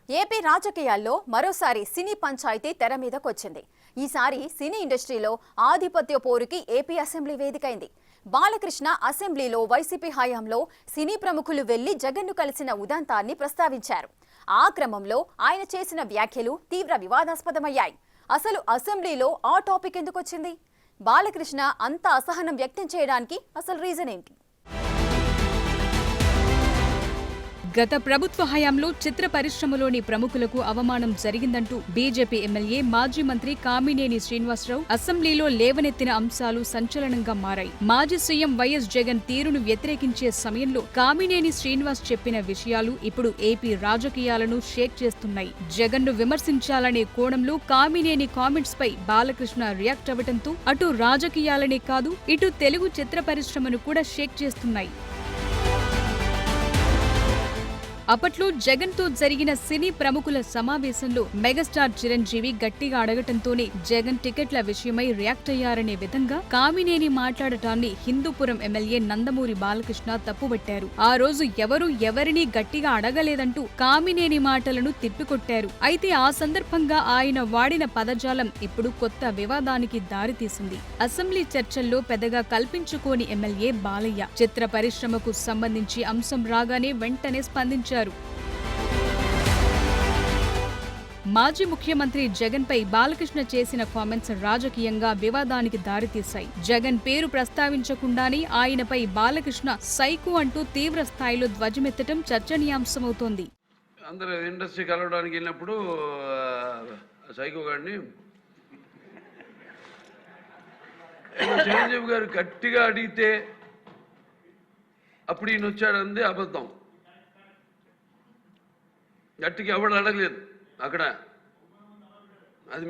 AP రాజకీయాల్లో మరోసారి సినీ పంచాయతీ తెర మీదకొచ్చింది. ఈసారి సినీ ఇండస్ట్రీలో ఆధిపత్య పోరుకి ఏపీ అసెంబ్లీ వేదికైంది. బాలకృష్ణ అసెంబ్లీలో వైసీపీ హయాంలో సినీ ప్రముఖులు వెళ్లి జగన్ను కలిసిన ఉదంతాన్ని ప్రస్తావించారు. ఆ క్రమంలో ఆయన చేసిన వ్యాఖ్యలు తీవ్ర వివాదాస్పదమయ్యాయి. అసలు అసెంబ్లీలో ఆ టాపిక్ ఎందుకొచ్చింది? బాలకృష్ణ అంత అసహనం వ్యక్తం చేయడానికి అసలు రీజన్ ఏంటి? గత ప్రభుత్వ హయాంలో చిత్ర పరిశ్రమలోని ప్రముఖులకు అవమానం జరిగిందంటూ బీజేపీ ఎమ్మెల్యే మాజీ మంత్రి కామినేని శ్రీనివాసరావు అసెంబ్లీలో లేవనెత్తిన అంశాలు సంచలనంగా మారాయి. మాజీ సీఎం వైఎస్ జగన్ తీరును వ్యతిరేకించే సమయంలో కామినేని శ్రీనివాస్ చెప్పిన విషయాలు ఇప్పుడు ఏపీ రాజకీయాలను షేక్ చేస్తున్నాయి. జగన్ను విమర్శించాలనే కోణంలో కామినేని కామెంట్స్ పై బాలకృష్ణ రియాక్ట్ అవ్వడంతో అటు రాజకీయాలనే కాదు ఇటు తెలుగు చిత్ర పరిశ్రమను కూడా షేక్ చేస్తున్నాయి. అప్పట్లో జగన్ తో జరిగిన సినీ ప్రముఖుల సమావేశంలో మెగాస్టార్ చిరంజీవి గట్టిగా అడగటంతోనే జగన్ టికెట్ల విషయమై రియాక్ట్ అయ్యారనే విధంగా కామినేని మాట్లాడటాన్ని హిందూపురం ఎమ్మెల్యే నందమూరి బాలకృష్ణ తప్పుబట్టారు. ఆ రోజు ఎవరినీ గట్టిగా అడగలేదంటూ కామినేని మాటలను తిప్పికొట్టారు. అయితే ఆ సందర్భంగా ఆయన వాడిన పదజాలం ఇప్పుడు కొత్త వివాదానికి దారితీసింది. అసెంబ్లీ చర్చల్లో పెద్దగా కల్పించుకోని ఎమ్మెల్యే బాలయ్య చిత్ర పరిశ్రమకు సంబంధించి అంశం రాగానే వెంటనే స్పందించారు. మాజీ ముఖ్యమంత్రి జగన్ పై బాలకృష్ణ చేసిన కామెంట్స్ రాజకీయంగా వివాదానికి దారితీశాయి. జగన్ పేరు ప్రస్తావించకుండానే ఆయనపై బాలకృష్ణ సైకో అంటూ తీవ్ర స్థాయిలో ధ్వజమెత్తడం చర్చనీయాంశమవుతోంది. అందరూ ఇండస్ట్రీ కలవడానికి వెళ్ళినప్పుడు సైకో గారిని చిరంజీవి గారు గట్టిగా అడిగితే అప్పుడు ఈయన వచ్చాడంది అబద్ధం. గట్టిగా ఎవడు అడగలేదు అక్కడ. అది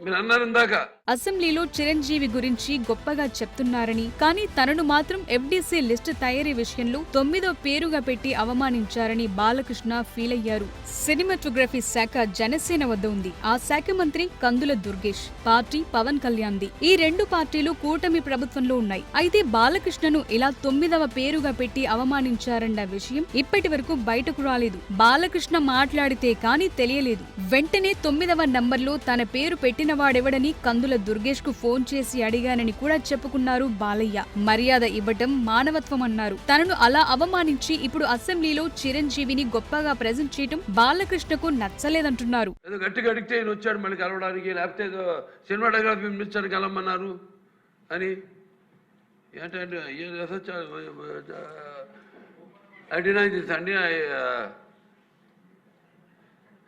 మీరు అన్నారు ఇందాక. అసెంబ్లీలో చిరంజీవి గురించి గొప్పగా చెప్తున్నారని, కానీ తనను మాత్రం ఎఫ్డీసీ లిస్టు తయారీ విషయంలో 9వ పేరుగా పెట్టి అవమానించారని బాలకృష్ణ ఫీల్ అయ్యారు. సినిమాటోగ్రఫీ శాఖ జనసేన వద్ద ఉంది. ఆ శాఖ మంత్రి కందుల దుర్గేష్, పార్టీ పవన్ కళ్యాణ్ది. ఈ రెండు పార్టీలు కూటమి ప్రభుత్వంలో ఉన్నాయి. అయితే బాలకృష్ణను ఇలా 9వ పేరుగా పెట్టి అవమానించారన్న విషయం ఇప్పటి వరకు బయటకు రాలేదు. బాలకృష్ణ మాట్లాడితే కానీ తెలియలేదు. వెంటనే 9వ నంబర్లో తన పేరు పెట్టినవాడెవడని కందుల దుర్గేష్ కు ఫోన్ చేసి అడిగానని కూడా చెప్పుకున్నారు బాలయ్య. మర్యాద ఇవ్వటం మానవత్వం అన్నారు. తనను అలా అవమానించి ఇప్పుడు అసెంబ్లీలో చిరంజీవిని గొప్పగా ప్రెజెంట్ చేయటం బాలకృష్ణకు నచ్చలేదంటున్నారు. గట్టిగా అడిగితే ఆయన వచ్చాడు మళ్ళీ కలవడానికి, లేకపోతే సినిమాటోగ్రఫీ మినిస్టర్ కలవమన్నారు అని ఏంటంటే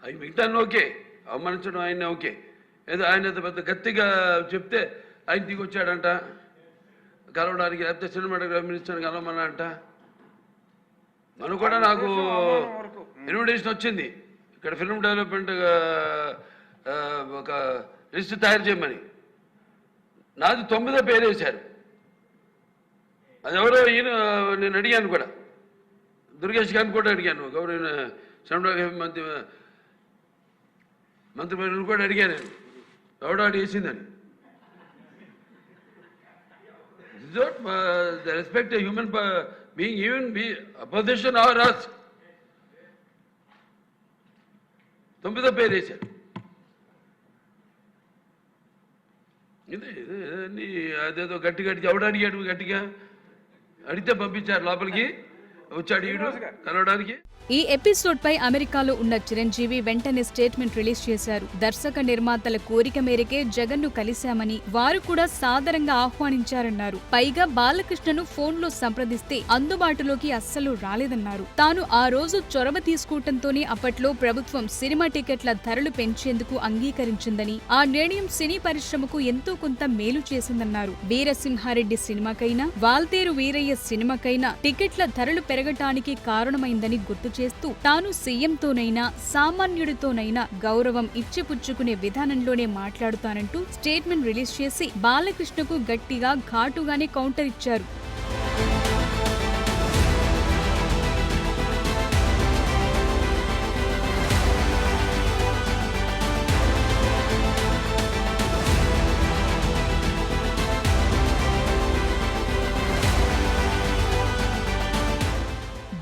అవి మిగతా ఓకే, అవమానించడం ఆయన ఓకే. ఏదో ఆయన పెద్ద గట్టిగా చెప్తే ఆయన దిగి వచ్చాడంట కలవడానికి, లేకపోతే సినిమాటోగ్రఫీ మినిస్టర్ కలవమన్నా అంట. మనం కూడా నాకు ఇన్విటేషన్ వచ్చింది ఇక్కడ ఫిల్మ్ డెవలప్మెంట్ ఒక లిస్ట్ తయారు చేయమని. నాది 9వ పేరు వేశారు. అది ఎవరో ఈయన నేను అడిగాను కూడా, దుర్గేష్ గారిని కూడా అడిగాను, గౌరవ సినిమాటోగ్రఫీ మంత్రి కూడా అడిగాను నేను, ఎవడో అడిగేసిందని. The respect a human being, even be opposition or us. 9వ పేరు వేశారు. అదేదో గట్టిగా ఎవడు అడిగాడు, గట్టిగా అడిగితే పంపించారు లోపలికి, వచ్చాడు ఈడు కలవడానికి. ఈ ఎపిసోడ్ పై అమెరికాలో ఉన్న చిరంజీవి వెంటనే స్టేట్మెంట్ రిలీజ్ చేశారు. దర్శక నిర్మాతల కోరిక మేరకే జగన్ ను కలిశామని, వారు కూడా సాదరంగా ఆహ్వానించారన్నారు. పైగా బాలకృష్ణను ఫోన్ లో సంప్రదిస్తే అందుబాటులోకి అస్సలు రాలేదన్నారు. తాను ఆ రోజు చొరవ తీసుకోవటంతోనే అప్పట్లో ప్రభుత్వం సినిమా టికెట్ల ధరలు పెంచేందుకు అంగీకరించిందని, ఆ నిర్ణయం సినీ పరిశ్రమకు ఎంతో కొంత మేలు చేసిందన్నారు. వీరసింహారెడ్డి సినిమాకైనా, వాల్తేరు వీరయ్య సినిమాకైనా టికెట్ల ధరలు పెరగటానికి కారణమైందని గుర్తు చేస్తూ, తాను సీఎంతోనైనా సామాన్యుడితోనైనా గౌరవం ఇచ్చిపుచ్చుకునే విధానంలోనే మాట్లాడుతానంటూ స్టేట్మెంట్ రిలీజ్ చేసి బాలకృష్ణకు గట్టిగా ఘాటుగానే కౌంటర్ ఇచ్చారు.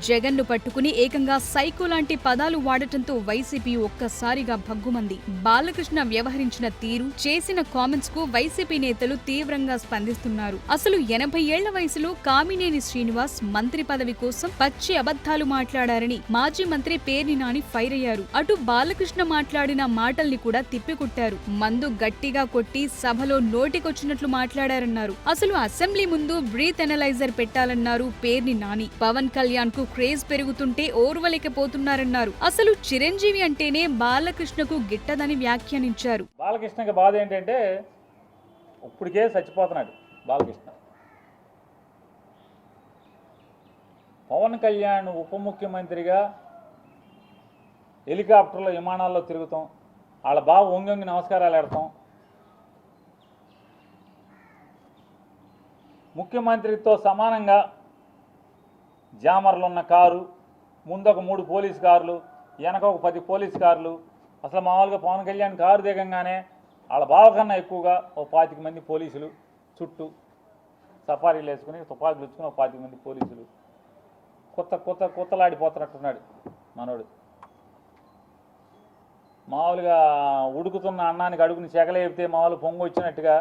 జగన్ ను పట్టుకుని ఏకంగా సైకో లాంటి పదాలు వాడటంతో వైసీపీ ఒక్కసారిగా భగ్గుమంది. బాలకృష్ణ వ్యవహరించిన తీరు, చేసిన కామెంట్స్ కు వైసీపీ నేతలు తీవ్రంగా స్పందిస్తున్నారు. అసలు 80 ఏళ్ల వయసులో కామినేని శ్రీనివాస్ మంత్రి పదవి కోసం పచ్చి అబద్ధాలు మాట్లాడారని మాజీ మంత్రి పేర్ని నాని ఫైర్ అయ్యారు. అటు బాలకృష్ణ మాట్లాడిన మాటల్ని కూడా తిప్పికొట్టారు. మందు గట్టిగా కొట్టి సభలో నోటికొచ్చినట్లు మాట్లాడారన్నారు. అసలు అసెంబ్లీ ముందు బ్రీత్ ఎనలైజర్ పెట్టాలన్నారు పేర్ని నాని. పవన్ కళ్యాణ్ కు క్రేజ్ పెరుగుతుంటే ఓర్వలేకపోతున్నారన్నారు. అసలు చిరంజీవి అంటేనే బాలకృష్ణకు గిట్టదని వ్యాఖ్యానించారు. బాలకృష్ణకి బాధ ఏంటంటే ఇప్పటికే చచ్చిపోతున్నాడు బాలకృష్ణ. పవన్ కళ్యాణ్ ఉప ముఖ్యమంత్రిగా హెలికాప్టర్లో విమానాల్లో తిరుగుతాం, వాళ్ళ బావ వంగి నమస్కారాలు పెడతాం, ముఖ్యమంత్రితో సమానంగా జామర్లు ఉన్న కారు, ముందు ఒక 3 పోలీస్ కార్లు, వెనక ఒక 10 పోలీస్ కార్లు. అసలు మామూలుగా పవన్ కళ్యాణ్ కారు దిగంగానే వాళ్ళ బావ కన్నా ఎక్కువగా ఓ 25 మంది పోలీసులు చుట్టూ సఫారీలు వేసుకుని తుపాకులు ఇచ్చుకుని ఓ 25 మంది పోలీసులు. కొత్తలాడిపోతున్నట్టున్నాడు మనోడు. మామూలుగా ఉడుకుతున్న అన్నానికి అడుగుని చెగలేపితే మామూలు పొంగు వచ్చినట్టుగా.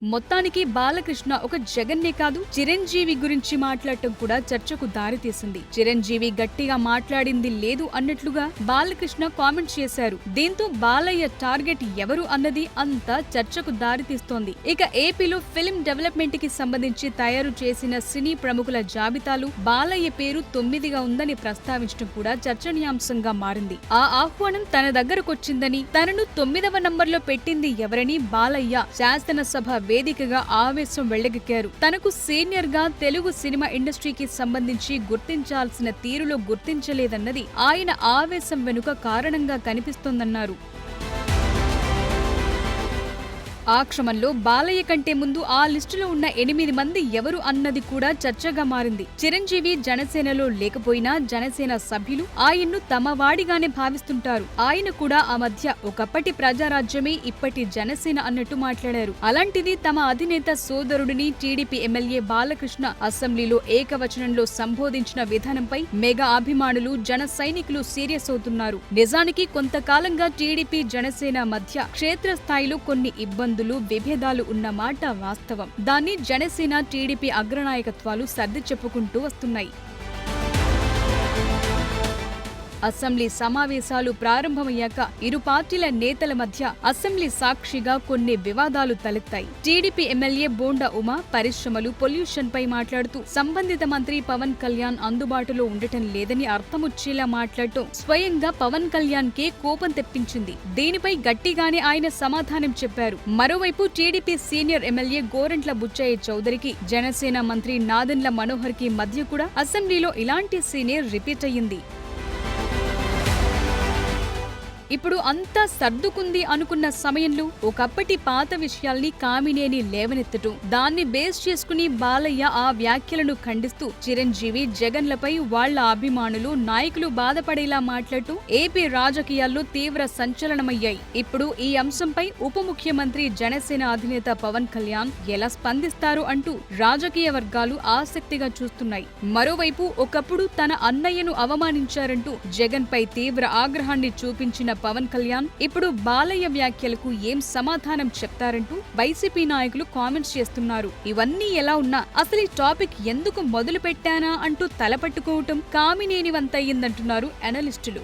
మొత్తానికి బాలకృష్ణ ఒక జగన్నే కాదు చిరంజీవి గురించి మాట్లాడటం కూడా చర్చకు దారితీసింది. చిరంజీవి గట్టిగా మాట్లాడింది లేదు అన్నట్లుగా బాలకృష్ణ కామెంట్ చేశారు. దీంతో బాలయ్య టార్గెట్ ఎవరు అన్నది అంతా చర్చకు దారితీస్తోంది. ఇక ఏపీలో ఫిల్మ్ డెవలప్మెంట్ కి సంబంధించి తయారు చేసిన సినీ ప్రముఖుల జాబితాలు బాలయ్య పేరు 9గా ఉందని ప్రస్తావించడం కూడా చర్చనీయాంశంగా మారింది. ఆ ఆహ్వానం తన దగ్గరకొచ్చిందని, తనను 9వ నంబర్లో పెట్టింది ఎవరని బాలయ్య శాసనసభ వేదికగా ఆవేశం వెళ్లగక్కారు. తనకు సీనియర్ గా తెలుగు సినిమా ఇండస్ట్రీకి సంబంధించి గుర్తించాల్సిన తీరులో గుర్తించలేదన్నది ఆయన ఆవేశం వెనుక కారణంగా కనిపిస్తోందన్నారు. ఆ క్రమంలో బాలయ్య కంటే ముందు ఆ లిస్టులో ఉన్న 8 మంది ఎవరు అన్నది కూడా చర్చగా మారింది. చిరంజీవి జనసేనలో లేకపోయినా జనసేన సభ్యులు ఆయన్ను తమ వాడిగానే భావిస్తుంటారు. ఆయన కూడా ఆ మధ్య ఒకప్పటి ప్రజారాజ్యమే ఇప్పటి జనసేన అన్నట్టు మాట్లాడారు. అలాంటిది తమ అధినేత సోదరుడిని టీడీపీ ఎమ్మెల్యే బాలకృష్ణ అసెంబ్లీలో ఏకవచనంలో సంబోధించిన విధానంపై మెగా అభిమానులు, జన సైనికులు సీరియస్ అవుతున్నారు. నిజానికి కొంతకాలంగా టీడీపీ జనసేన మధ్య క్షేత్రస్థాయిలో కొన్ని ఇబ్బందులు, విభేదాలు ఉన్న మాట వాస్తవం. దాన్ని జనసేన, టీడీపీ అగ్రనాయకత్వాలు సర్ది చెప్పుకుంటూ వస్తున్నాయి. అసెంబ్లీ సమావేశాలు ప్రారంభమయ్యాక ఇరు పార్టీల నేతల మధ్య అసెంబ్లీ సాక్షిగా కొన్ని వివాదాలు తలెత్తాయి. టీడీపీ ఎమ్మెల్యే బోండా ఉమా పరిశ్రమలు, పొల్యూషన్ పై మాట్లాడుతూ సంబంధిత మంత్రి పవన్ కళ్యాణ్ అందుబాటులో ఉండటం లేదని అర్థమొచ్చేలా మాట్లాడటం స్వయంగా పవన్ కళ్యాణ్ కే కోపం తెప్పించింది. దీనిపై గట్టిగానే ఆయన సమాధానం చెప్పారు. మరోవైపు TDP senior MLA Gorantla Butchaiah చౌదరికి, జనసేన మంత్రి నాదెండ్ల మనోహర్ కి మధ్య కూడా అసెంబ్లీలో ఇలాంటి సీనియర్ రిపీట్ అయ్యింది. ఇప్పుడు అంతా సర్దుకుంది అనుకున్న సమయంలో ఒకప్పటి పాత విషయాల్ని కామినేని లేవనెత్తటం, దాన్ని బేస్ చేసుకుని బాలయ్య ఆ వ్యాఖ్యలను ఖండిస్తూ చిరంజీవి, జగన్లపై వాళ్ల అభిమానులు, నాయకులు బాధపడేలా మాట్లాడుతూ ఏపీ రాజకీయాల్లో తీవ్ర సంచలనమయ్యాయి. ఇప్పుడు ఈ అంశంపై ఉప ముఖ్యమంత్రి, జనసేన అధినేత పవన్ కళ్యాణ్ ఎలా స్పందిస్తారు అంటూ రాజకీయ వర్గాలు ఆసక్తిగా చూస్తున్నాయి. మరోవైపు ఒకప్పుడు తన అన్నయ్యను అవమానించారంటూ జగన్ పై తీవ్ర ఆగ్రహాన్ని చూపించిన పవన్ కళ్యాణ్ ఇప్పుడు బాలయ్య వ్యాఖ్యలకు ఏం సమాధానం చెప్తారంటూ వైసీపీ నాయకులు కామెంట్స్ చేస్తున్నారు. ఇవన్నీ ఎలా ఉన్నా అసలు ఈ టాపిక్ ఎందుకు మొదలు పెట్టానా అంటూ తలపట్టుకోవటం కామినేని వంతయ్యిందంటున్నారు అనలిస్టులు.